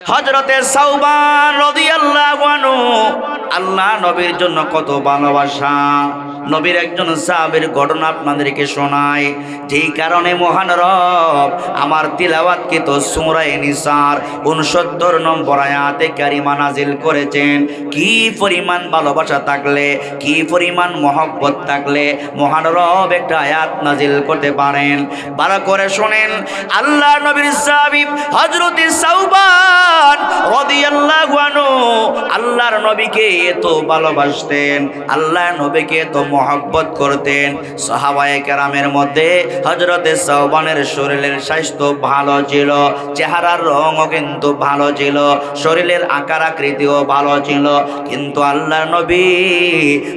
হযরতে সাওবান রাদিয়াল্লাহু আনহু আল্লাহ নবীর জন্য কত ভালোবাসা। নবীর একজন সাহাবীর ঘটনা আপনাদেরকে শোনায়, যেই কারণে মহান রব আমার তিলাওয়াতকৃত সূরা নিসার 69 নম্বর আয়াতে কারিমা নাজিল করেছেন। কি পরিমাণ ভালোবাসা থাকলে, কি পরিমাণ মহব্বত থাকলে মহান রব একটা আয়াত নাজিল করতে পারেন। ভালো করে শুনেন, আল্লাহ নবীর সাহাবী হযরতে সাওবান রাদিয়াল্লাহু আনহু আল্লাহর নবীকে এত ভালোবাসতেন, আল্লাহর নবীকে এত মহব্বত করতেন। সাহাবায়ে কেরামের মধ্যে হযরতে সাওবানের শরীরের স্বাস্থ্য ভালো ছিল, চেহারার রঙও কিন্তু ভালো ছিল, শরীরের আকার আকৃতিও ভালো ছিল। কিন্তু আল্লাহর নবী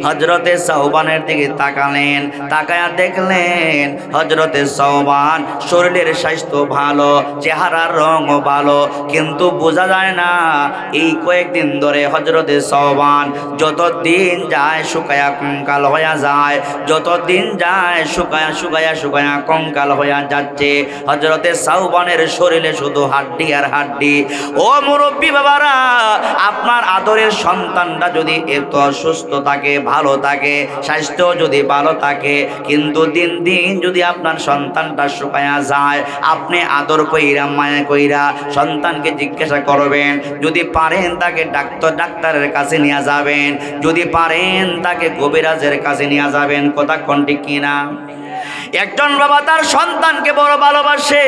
হযরতে সাওবানের দিকে তাকালেন, তাকায়া দেখলেন হযরতে সাওবান শরীরের স্বাস্থ্য ভালো, চেহারার রঙও ভালো, কিন্তু বোঝা যায় না এই কয়েকদিন ধরে হযরতে সাওবান যতদিন যায় শুকায়া কঙ্কাল হয়ে যায়, যতদিন যায় শুকায়া কঙ্কাল হয়ে যাচ্ছে। হযরতে সাওবানের শরীরে শুধু হাড্ডি আর হাড্ডি। ও মুরব্বী বাবারা, আপনার আদরের সন্তানটা যদি এত সুস্থ থাকে, ভালো থাকে, স্বাস্থ্য যদি ভালো থাকে, কিন্তু দিন দিন যদি আপনার সন্তানটা শুকায়া যায়, আপনি আদর কইরা মায়া কইরা সন্তানকে জিজ্ঞাসা করবেন, যদি পারেন তাকে ডাক্তারের কাছে নিয়ে যাবেন, যদি পারেন তাকে কবিরাজের কাছে নিয়ে যাবেন। কথা কোন ঠিক কিনা? একজন বাবা তার সন্তানকে বড় ভালোবাসে,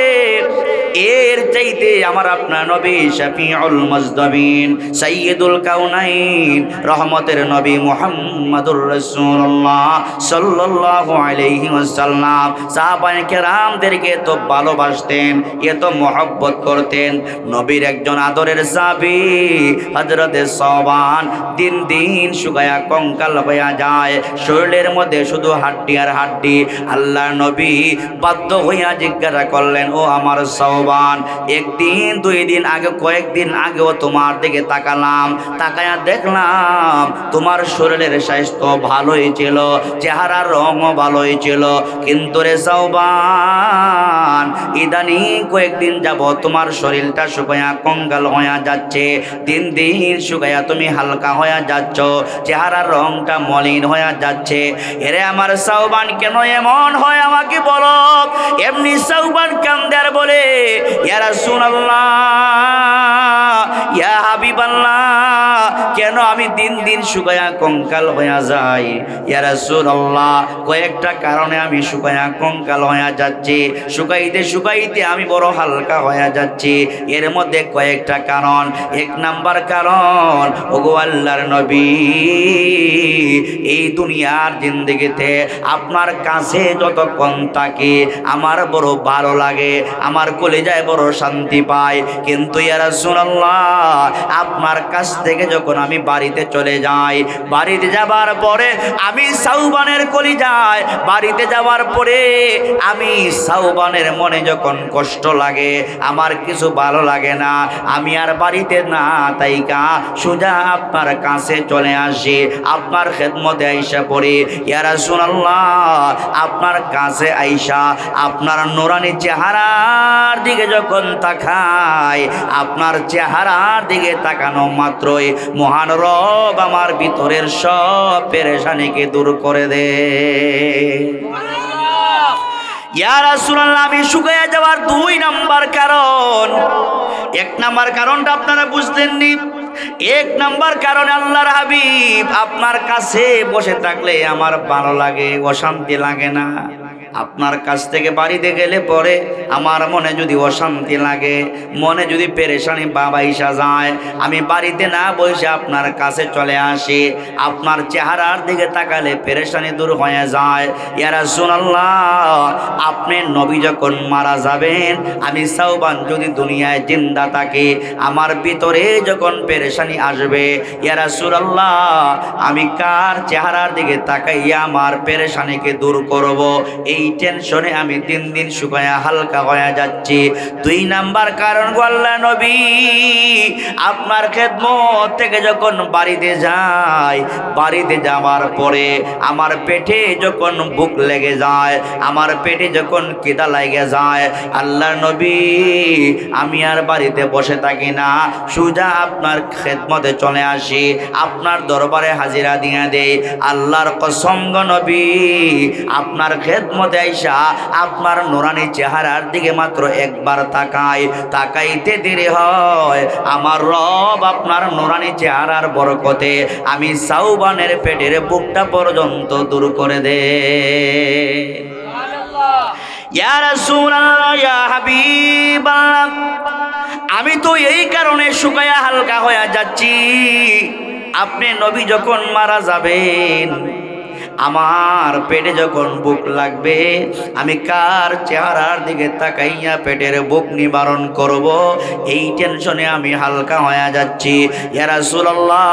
এর চাইতে আমার আপনার নবী শাফিউল মুজদাবিন সাইয়্যিদুল কাউনাইন রহমতের নবী মুহাম্মদুর রাসূলুল্লাহ সাল্লাল্লাহু আলাইহি ওয়াসাল্লাম সাহাবায়ে কেরামদেরকে তো ভালোবাসতেন, এত মহব্বত করতেন। নবীর একজন আদরের সাহাবী হযরতে সাওবান দিন দিন শুকায়া কঙ্কাল হয়ে যায়, শরীরের মধ্যে শুধু হাড্ডি আর হাড্ডি। আল্লাহ নবী বাধ্য হইয়া জিজ্ঞাসা করলেন, ও আমার সাওবান, একদিন দুই দিন আগে, কয়েকদিন আগেও তোমার দিকে তাকালাম, তাকায়া দেখলাম তোমার শরীরের স্বাস্থ্য ভালোই ছিল, চেহারার রঙও ভালোই ছিল, কিন্তু রে সাওবান ইদানিং কয়েকদিন যাব তোমার শরীরটা শুকায়া কঙ্কাল হয়ে যাচ্ছে, দিন দিন শুকায়া তুমি হালকা হয়ে যাচ্ছ, চেহারার রংটা মলিন হয়ে যাচ্ছে। এরে আমার সাওবান কেন এমন হয় আমাকে বলো। এমনি সাওবান কান্দে আর বলে, ইয়া রাসূলুল্লাহ, ইয়া হাবিবাল্লাহ, কেন আমি দিন দিন শুকায়া কঙ্কাল হয়ে যাই? ইয়া রাসূলুল্লাহ, কয়েকটা কারণে আমি শুকায়া কঙ্কাল হয়ে যাচ্ছি, শুকাইতে শুকাইতে আমি বড় হালকা হয়ে যাচ্ছি। এর মধ্যে কয়েকটা কারণ। এক নাম্বার কারণ, ওগো আল্লাহর নবী, এই দুনিয়ার জিন্দেগিতে আপনার কাছে যতক্ষণ থাকি আমার বড় ভালো লাগে, আমার কলিজায় বড় শান্তি পাই, কিন্তু ইয়া রাসূলুল্লাহ আপনার কাছ থেকে যখন আমি বাড়িতে চলে যাই, বাড়িতে যাবার পরে আমি সাওবানের কলিজায়, বাড়িতে যাওয়ার পরে আমি সাওবানের মনে যখন কষ্ট লাগে, আমার কিছু ভালো লাগে না, আমি আর বাড়িতে না তাইকা সোজা আপনার কাছে চলে আসি, আপনার খেদমতে আইসা পড়ি। ইয়া রাসূলুল্লাহ আপনার কাছে আইসা আপনার নুরানি চেহারার দিকে যখন তাকাই, আপনার চেহারার দিকে তাকানো মাত্রই মহান রব আমার ভিতরের সব পেরেশানিকে দূর করে দে। ইয়া রাসূলুল্লাহ, আমি শুকিয়ে যাওয়ার দুই নাম্বার কারণ, এক নাম্বার কারণটা আপনারা বুঝলেননি। এক নাম্বার কারণে আল্লাহর হাবিব আপনার কাছে বসে থাকলে আমার ভালো লাগে, অশান্তি লাগে না। আপনার কাছ থেকে বাড়িতে গেলে পরে আমার মনে যদি অশান্তি লাগে, মনে যদি পেরেশানি বাবাইসা যায়, আমি বাড়িতে না বসে আপনার কাছে চলে আসি, আপনার চেহারার দিকে তাকালে পেরেশানি দূর হয়ে যায়। ইয়া রাসূলুল্লাহ, আপনি নবী যখন মারা যাবেন, আমি সাওবান যদি দুনিয়ায় জিন্দা থাকি, আমার ভিতরে যখন পেরেশানি আসবে, ইয়া রাসূলুল্লাহ আমি কার চেহারার দিকে তাকাইয়া আমার পেরেশানিকে দূর করব? এই এই টেনশনে আমি দিন দিন শুকায়া হালকা হয়ে যাচ্ছি। 2 নাম্বার কারণ গো আল্লাহ নবী, আপনার খেদমত থেকে যখন বাড়িতে যাই, বাড়িতে যাওয়ার পরে আমার পেটে যখন ভুক লেগে যায়, আমার পেটে যখন খিদা লেগে যায়, আল্লাহ নবী আমি আর বাড়িতে বসে থাকি না, সোজা আপনার খেদমতে চলে আসি, আপনার দরবারে হাজিরা দিয়ে দেই। আল্লাহর কসম গো নবী, আপনার খেদমতে আইসা আপনার নুরানি চেহারার দিকে মাত্র একবার তাকাইতে দেরি হয়, আমার রব আপনার নুরানি চেহারার বরকতে আমি সাউবানের পেটের বুকটা পর্যন্ত দূর করে দে। ইয়া রাসূলুল্লাহ, ইয়া হাবিবাল্লাহ, আমি তো এই কারণে শুকায়া হালকা হয়ে যাচ্ছি, আপনি নবী যখন মারা যাবেন, আমার পেটে যখন বুক লাগবে, আমি কার চেহারার দিকে তাকাইয়া পেটের বুক নিবারণ করব, এই টেনশনে আমি হালকা হয়ে যাচ্ছি। ইয়া রাসূলুল্লাহ,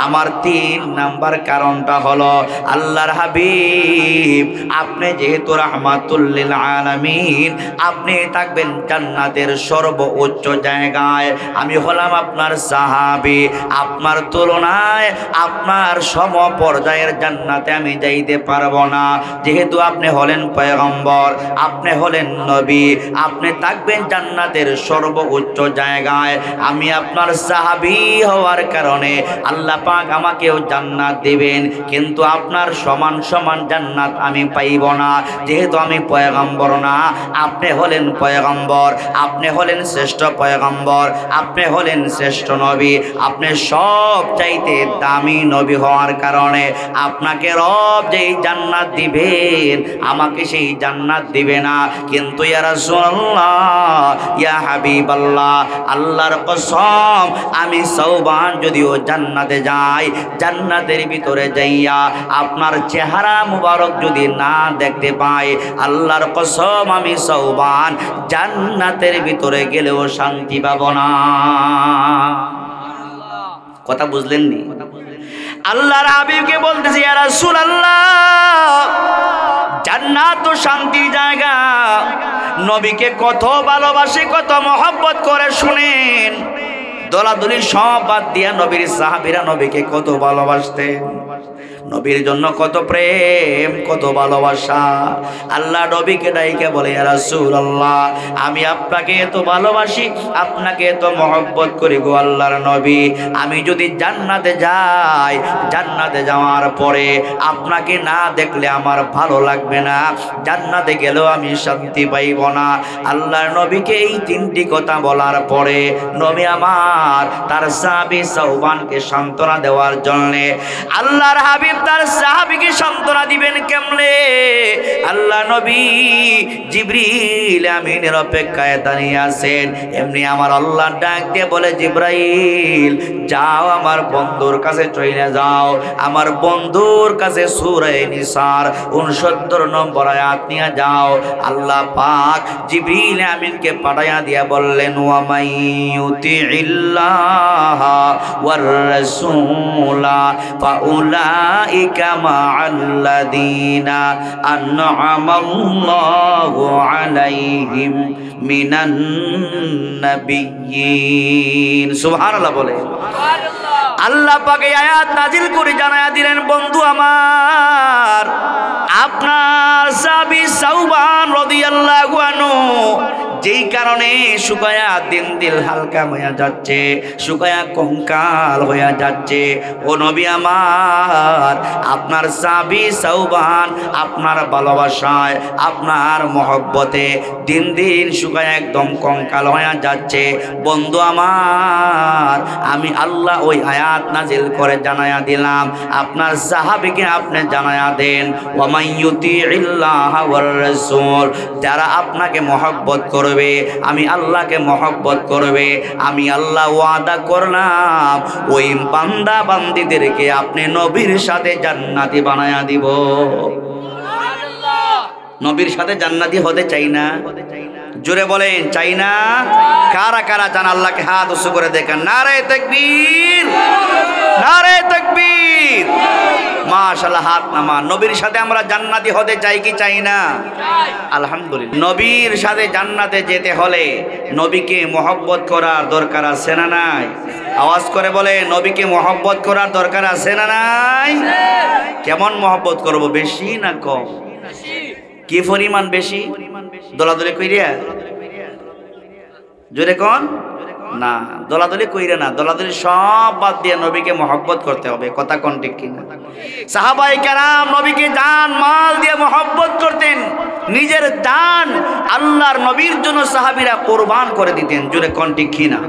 আমার 3 নাম্বার কারণটা হলো আল্লাহর হাবিব আপনি যেহেতু রাহমাতুল লিল আলামিন, আপনি থাকবেন জান্নাতের সর্বোচ্চ জায়গায়, আমি হলাম আপনার সাহাবী, আপনার তুলনায় আপনার সমপর্যায়ের জান্নাতে আমি যাইতে পারবো না। যেহেতু আপনি হলেন পয়গম্বর, আপনি হলেন নবী, আপনি থাকবেন জান্নাতের সর্বোচ্চ জায়গায়, আমি আপনার সাহাবী হওয়ার কারণে আল্লাহ পাক আমাকেও জান্নাত দিবেন, কিন্তু আপনার সমান সমান জান্নাত আমি পাইব না, যেহেতু আমি পয়গম্বর না, আপনি হলেন পয়গম্বর, আপনি হলেন শ্রেষ্ঠ পয়গম্বর, আপনি হলেন শ্রেষ্ঠ নবী, আপনি সব চাইতে দামি নবী হওয়ার কারণে আপনাকে রব যেই জান্নাত দিবেন, আমাকে সেই জান্নাত দিবে না। কিন্তু ইয়া রাসূলুল্লাহ, ইয়া হাবিবাল্লাহ, আল্লাহর কসম আমি সাওবান যদিও জান্নাতে যাই, জান্নাতের ভিতরে যাইয়া আপনার চেহারা মুবারক যদি না দেখতে পাই, আল্লাহর কসম আমি সাওবান জান্নাতের ভিতরে গেলেও শান্তি পাবো না। কথা বুঝলেন নি? আল্লাহর হাবিবকে বলতেছে, ইয়া রাসূলুল্লাহ, জান্নাত তো শান্তির জায়গা, নবীকে কত ভালোবাসে, কত মহব্বত করে, শুনেন, দলাদলি সব বাদ দিয়া নবীর সাহাবীরা নবীকে কত ভালোবাসতেন, নবীর জন্য কত প্রেম, কত ভালোবাসা। আল্লাহ নবীকে ডাইকে বলে, ইয়া রাসূলুল্লাহ, আমি আপনাকে এত ভালোবাসি, আপনাকে এত মহব্বত করি গো আল্লাহর নবী, আমি যদি জান্নাতে যাই, জান্নাতে যাওয়ার পরে আপনাকে না দেখলে আমার ভালো লাগবে না, জান্নাতে গেলেও আমি শান্তি পাইব না। আল্লাহর নবীকে এই 3টি কথা বলার পরে নবী আমার তার সাহাবী সাওবানকে সান্ত্বনা দেওয়ার জন্য, আল্লাহর হাবিব তার সাহাবীকে সান্ত্বনা দিবেন কেমনে? আল্লাহ নবী জিবরিল আমিনের অপেক্ষায় দাঁড়িয়ে আছেন, এমনি আমার আল্লাহ ডাক দিয়ে বলে, জিবরাইল যাও আমার বন্ধুর কাছে চলে যাও, আমার বন্ধুর কাছে সূরা নিসার 69 নম্বর আয়াত নিয়ে যাও। আল্লাহ পাক জিবরিল আমিনকে পাঠাইয়া দিয়া বললেন, ওয়া মাইয়ুতিইল্লাহ ওয়ার রাসূলা ফাউলাইকা মা'আল্লাযীনা আন'আমাল্লাহু আলাইহিম মিনান নাবিয়্যিন। সুবহানাল্লাহ বলে। আল্লাহ পাক এই আয়াত নাজিল করে জানায়া দিলেন, বন্ধু আমার, আপনার সাহাবী সাওবান রাদিয়াল্লাহু আনহু যেই কারণে শুকায়া দিন দিন হালকা হয়ে যাচ্ছে, শুকায়া কঙ্কাল হয়ে যাচ্ছে, ও নবী আমার, আপনার সাহাবী সাওবান আপনার ভালোবাসায়, আপনার মহব্বতে দিন দিন শুকায়া একদম কঙ্কাল হয়ে যাচ্ছে। বন্ধু আমার, আমি আল্লাহ ওই আয়াত নাজিল করে জানায়া দিলাম, আপনার সাহাবীকে আপনি জানায়া দেন, ওয়া মাইয়ুতিইল্লাহ ওয়ার রাসূল, যারা আপনাকে মহব্বত করবে, আমি আল্লাহকে মহব্বত করবে, আমি আল্লাহ ওয়াদা করলাম ওই বান্দা বান্দীদেরকে আপনি নবীর সাথে জান্নাতি বানায়া দিব। নবীর সাথে জান্নাতি হতে চাই না? জোরে বলেন চাই না? কারা কারা চান আল্লাহকে হাত উঁচু করে দেখেন। নারে তাকবীর, নারে তাকবীর। মাশাআল্লাহ, হাত নামা। নবীর সাথে আমরা জান্নাতি হতে চাই কি চাই না? আলহামদুলিল্লাহ। নবীর সাথে জান্নাতে যেতে হলে নবীকে মহব্বত করার দরকার আছে না নাই? আওয়াজ করে বলে, নবীকে মহব্বত করার দরকার আছে না নাই? কেমন মহব্বত করব, বেশি না কম? কি পরিমাণ বেশি? দলাদলি কইরা? জোরে কোন না, দলাদলি কইরা না, দলাদলি সব বাদ দিয়ে নবীকে মহব্বত করতে হবে। কথা কোন ঠিক কিনা? সাহাবায়ে কেরাম নবীকে জান মাল দিয়ে মহব্বত করতেন। নিজের জান আল্লাহর নবীর জন্য সাহাবীরা কুরবান করে দিতেন। জোরে কোন ঠিক কিনা?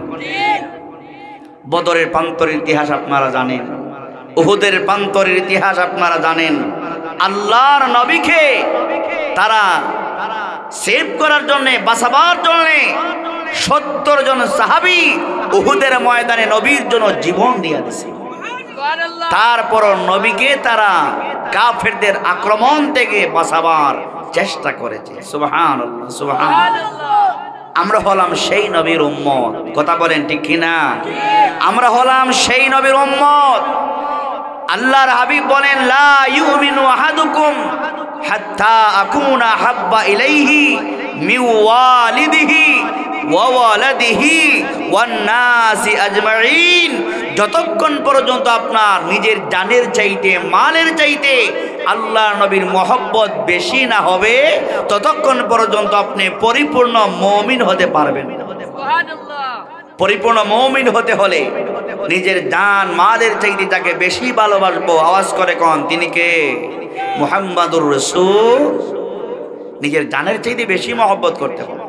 বদরের প্রান্তরের ইতিহাস আপনারা জানেন, উহুদের প্রান্তরের ইতিহাস আপনারা জানেন। আল্লাহর নবীকে তারা সেভ করার জন্য, বাঁচাবার জন্য 70 জন সাহাবী উহুদের ময়দানে নবীর জন্য জীবন দিয়ে দিয়েছে। তারপর নবীকে তারা কাফেরদের আক্রমণ থেকে বাঁচাবার চেষ্টা করেছে। সুবহানাল্লাহ, সুবহানাল্লাহ। আমরা হলাম সেই নবীর উম্মত। কথা বলেন ঠিক কিনা? আমরা হলাম সেই নবীর উম্মত। আল্লাহর হাবিব বলেন, লা ইউমিনু আহাদুকুম হাত্তা আকুনা হাব্বা ইলাইহি মিন ওয়ালিদিহি ওয়া ওয়ালাদিহি ওয়ান নাসি আজমাইন। যতক্ষণ পর্যন্ত আপনার নিজের জানের চাইতে, মালের চাইতে আল্লাহর নবীর মহব্বত বেশি না হবে, ততক্ষণ পর্যন্ত আপনি পরিপূর্ণ মুমিন হতে পারবেন না। সুবহানাল্লাহ। পরিপূর্ণ মুমিন হতে হলে নিজের জান মালের চাইতে তাকে বেশি ভালোবাসবো। আওয়াজ করে কোন, তিনি কে? মুহাম্মাদুর রাসূল। নিজের জানের চাইতে বেশি মহব্বত করতে হবে।